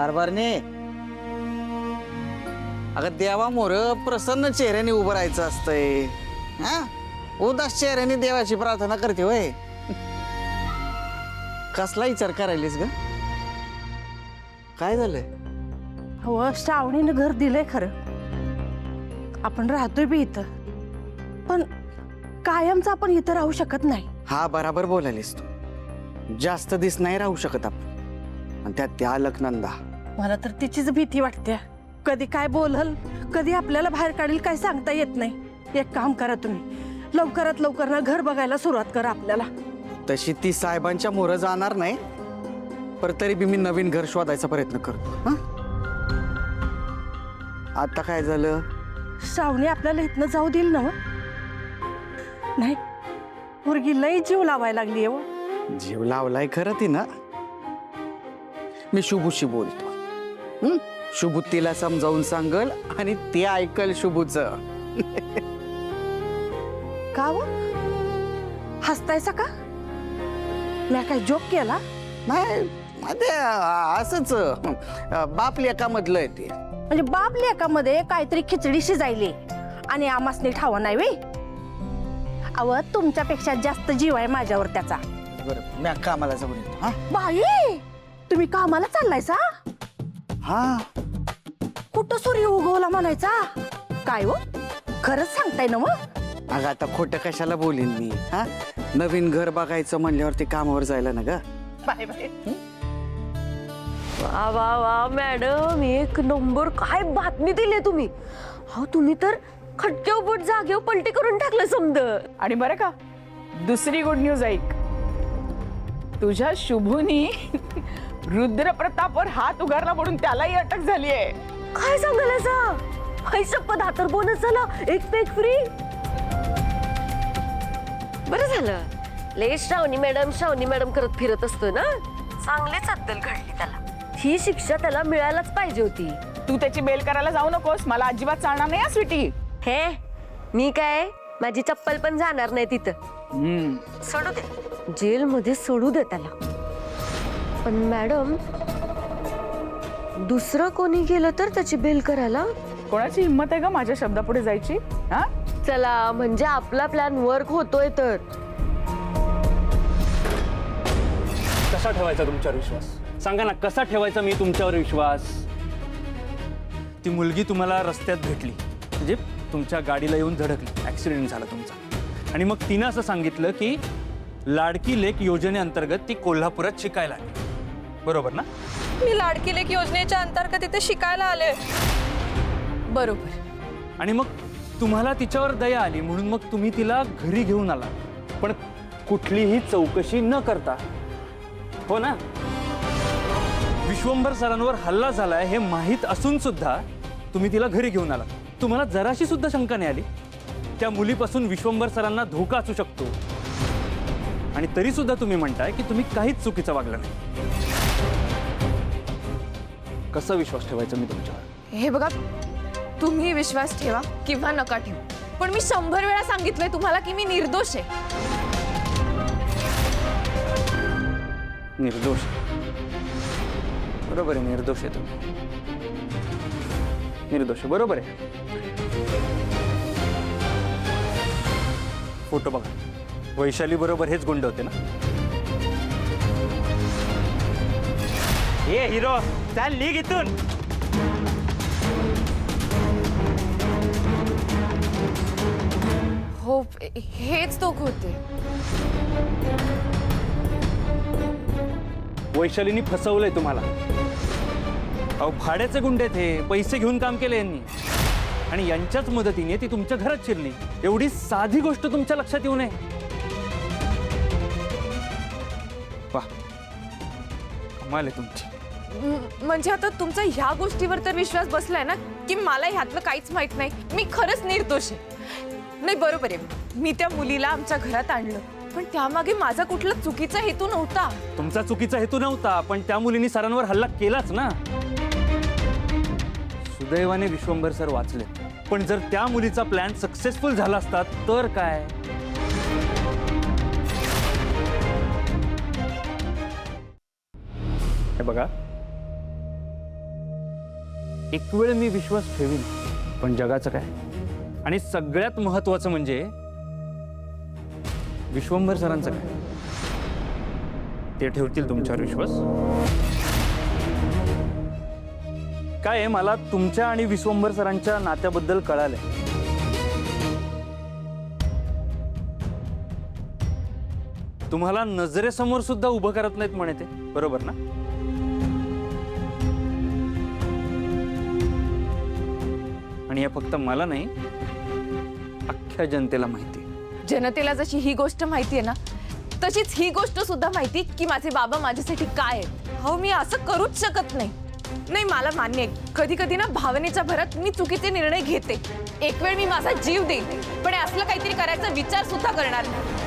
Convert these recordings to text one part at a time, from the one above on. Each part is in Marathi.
कारभारने अगं देवा मोर प्रसन्न चेहऱ्याने उभं राहायचं असतंय. हा उदास चेहऱ्याने देवाची प्रार्थना करते होय. कसला विचार करायलीस ग? काय झालंय? हो श्रावणीनं घर दिलंय खरं. आपण राहतोय बी इथं, पण कायमच आपण इथं राहू शकत नाही. हा बराबर बोलायलीस तू. जास्त दिस नाही राहू शकत आपण. आणि त्यात त्या अलकनंदा. मला तर तिचीच भीती वाटते. कधी काय बोलल, कधी आपल्याला बाहेर काढील काय सांगता येत नाही. एक काम करा तुम्ही, लवकरात लवकर ना घर बघायला सुरुवात करा आपल्याला. तशी ती साहेबांच्या मोर जाणार नाही, पर तरी बी मी नवीन घर शोधायचा प्रयत्न करतो. हा आता काय झालं? श्रावणी आपल्याला इथनं जाऊ देईल ना? नाही, मुलगी लई जीव लावायला लागली हो. जीव लावलाय खरं ती ना. मी शुभूशी बोलतो. शुभू तिला समजावून सांगल आणि ते ऐकल शुभूच. का हो हसतायचा का? मी काय जोक केला? नाही ते असंच बाप लेकामधलं आहे ते. म्हणजे बाप लेकामध्ये काहीतरी खिचडी शिजायली आणि आमासनी ठावा नाही वे. अव तुमच्यापेक्षा जास्त जीव आहे माझ्यावर त्याचा. बरं मी कामाला जाऊन येतो. हा बाई तुम्ही कामाला चाललायसा? हा कुठं सूर्य उगवला म्हणायचा काय हो? खरंच सांगताय ना मग? अगं आता खोटं कशाला बोलीन मी. हा नवीन घर बघायचं म्हणल्यावरती कामावर जायला ना ग. Bye bye. वा वा वा मॅडम, एक नंबर. काय बातमी दिली तुम्ही. हो तुम्ही तर खटक्यावर जागेवर पलटी करून टाकलं समज. आणि बरं का, दुसरी गुड न्यूज ऐक. तुझ्या शुभूनी रुद्रप्रतापवर हात उगारला म्हणून त्यालाही अटक झाली आहे. काय सांगायला? पैसा पदार्थ बोनस झाला, एक पे एक फ्री. बरं झालं. ले श्रावणी मॅडम करत फिरत असतो ना. चांगलीच अद्दल घडली त्याला. ही शिक्षा त्याला मिळायलाच पाहिजे होती. तू त्याची बेल करायला जाऊ नकोस. मला अजिबात चालणार नाही स्वीटी. हे मी काय, माझी चप्पल पण जाणार नाही तिथं. सोडू दे, जेल मध्ये सोडू दे त्याला. पण मॅडम दुसरं कोणी गेलं तर त्याची बेल करायला? कोणाची हिंमत आहे ग माझ्या शब्दापुढे जायची? हा चला म्हणजे आपला प्लॅन वर्क होतोय तर. कसा ठेवायचा तुमच्यावर विश्वास? सांगा ना, कसा ठेवायचा मी तुमच्यावर विश्वास? ती मुलगी तुम्हाला रस्त्यात भेटली, म्हणजे तुमच्या गाडीला येऊन धडकली, ॲक्सिडेंट झाला तुमचा. आणि मग तिनं असं सांगितलं की लाडकी लेक योजनेअंतर्गत ती कोल्हापुरात शिकायला आली, बरोबर ना? मी लाडकी लेक योजनेच्या अंतर्गत इथे शिकायला आले. बरोबर. आणि मग तुम्हाला तिच्यावर दया आली म्हणून मग तुम्ही तिला घरी घेऊन आला, पण कुठलीही चौकशी न करता, हो ना? विश्वंभर सरांवर हल्ला झालाय हे माहीत असून सुद्धा तुम्ही तिला घरी घेऊन आला. तुम्हाला जराशी सुद्धा शंका नाही आली त्या मुलीपासून विश्वंभर सरांना धोका असू शकतो, आणि तरी सुद्धा तुम्ही म्हणताय की तुम्ही काहीच चुकीचं वागलं नाही. कसा विश्वास ठेवायचा मी तुमच्यावर? हे बघा, तुम्ही विश्वास ठेवा किंवा नका ठेवू, पण मी 100 वेळा सांगितलंय तुम्हाला की मी निर्दोष आहे. निर्दोष? बरोबर आहे, निर्दोष आहे तुम्ही. निर्दोष आहे, बरोबर आहे. फोटो बघा, वैशाली बरोबर हेच गुंड होते ना? ए हिरो, चाल निघ इथून. हो हेच दोघ होते. वैशालीनी फसवलंय तुम्हाला. अहो भाड्याचे गुंड आहेत हे, पैसे घेऊन काम केले यांनी, आणि यांच्याच मदतीने ती तुमच्या घरात शिरली. एवढी साधी गोष्ट तुमच्या लक्षात येऊ नये? वाह, कमाल आहे तुमची. म्हणजे आता तुमचा ह्या गोष्टीवर तर विश्वास बसलाय ना की मला ह्यातलं काहीच माहित नाही, मी खरंच निर्दोष आहे. नाही बरोबर आहे, मी त्या मुलीला आमच्या घरात आणलं, पण त्यामागे माझा कुठला चुकीचा हेतू नव्हता. तुमचा चुकीचा हेतू नव्हता, पण त्या मुलींनी सरांवर हल्ला केलाच ना. सुदैवाने विश्वंभर सर वाचले, पण जर त्या मुलीचा प्लॅन सक्सेसफुल झाला असता तर काय? हे बघा, एक वेळ मी विश्वास ठेवीन, पण जगाचं काय? आणि सगळ्यात महत्वाचं म्हणजे विश्वंभर सरांचं काय? ते ठेवतील तुमच्यावर विश्वास? काय आहे, मला तुमच्या आणि विश्वंभर सरांच्या नात्याबद्दल कळालंय. तुम्हाला नजरेसमोर सुद्धा उभं करत नाहीत म्हणे ते, बरोबर ना? आणि हे फक्त मला नाही, अख्ख्या जनतेला माहिती आहे. जनतेला जशी ही गोष्ट माहिती आहे ना, तशीच ही गोष्ट सुद्धा माहिती की माझे बाबा माझ्यासाठी काय आहेत. हो, मी असं करूच शकत नाही. नाही, मला मान्य आहे, कधी कधी ना भावनेच्या भरात मी चुकीचे निर्णय घेते. एक वेळ मी माझा जीव देईन, पण असलं काहीतरी करायचा विचार सुद्धा करणार नाही.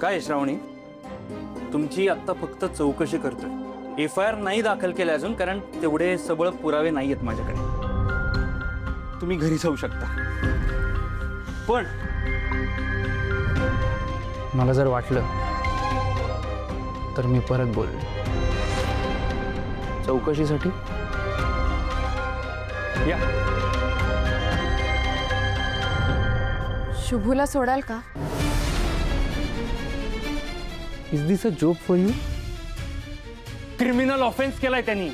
काय श्रावणी, तुमची आत्ता फक्त चौकशी करतोय. FIR नाही दाखल केले अजून, कारण तेवढे सबळ पुरावे नाही आहेत माझ्याकडे. तुम्ही घरी जाऊ शकता, पण मला जर वाटलं तर मी परत बोलेन. चौकशीसाठी या. शुभूला सोडाल का? Is this a joke for you? Criminal offence केलाय त्यांनी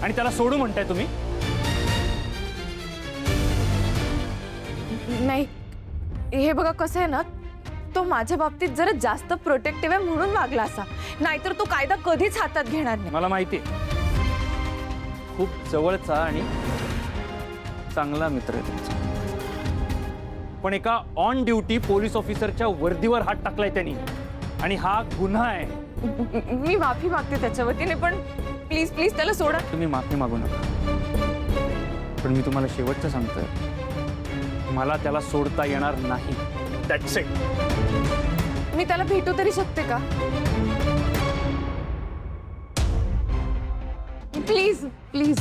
आणि त्याला सोडू म्हणताय तुम्ही? नाही, हे बघा कसं आहे ना, तो माझ्या बाबतीत जरा जास्त प्रोटेक्टिव्ह आहे म्हणून वागला असा, नाहीतर तो कायदा कधीच हातात घेणार नाही. मला माहिती आहे, खूप जवळचा आणि चांगला मित्र आहे तुमचा. पण एका ऑन ड्युटी पोलीस ऑफिसरच्या वर्दीवर हात टाकलाय त्यांनी, आणि हा गुन्हा आहे. मी माफी मागते त्याच्या वतीने, पण प्लीज प्लीज त्याला सोडा. तुम्ही माफी मागू नका, पण मी तुम्हाला शेवटचं सांगतोय, मला त्याला सोडता येणार नाही. That's it. मी त्याला भेटू तरी शकते का? Please please.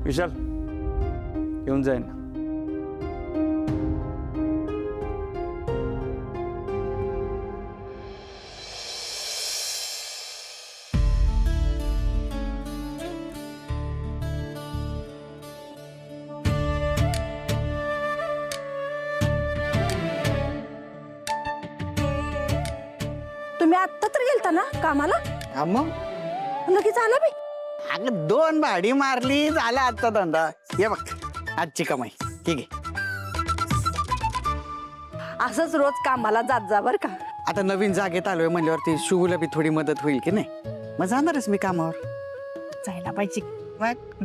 विशाल, येऊन जाईन. तुम्ही आत्ता तर गेलता ना कामाला? हा मग लगेच आला बी? अगं 2 भाडी मारली, झाला आजचा धंदा. ये बघ, आजची कमाई. ठीक आहे, असंच रोज कामाला जात जा बर का. आता नवीन जागेत आलोय म्हणल्यावरती शुभूला बी थोडी मदत होईल की नाही? मग जाणारच मी कामावर. जायला पाहिजे. मग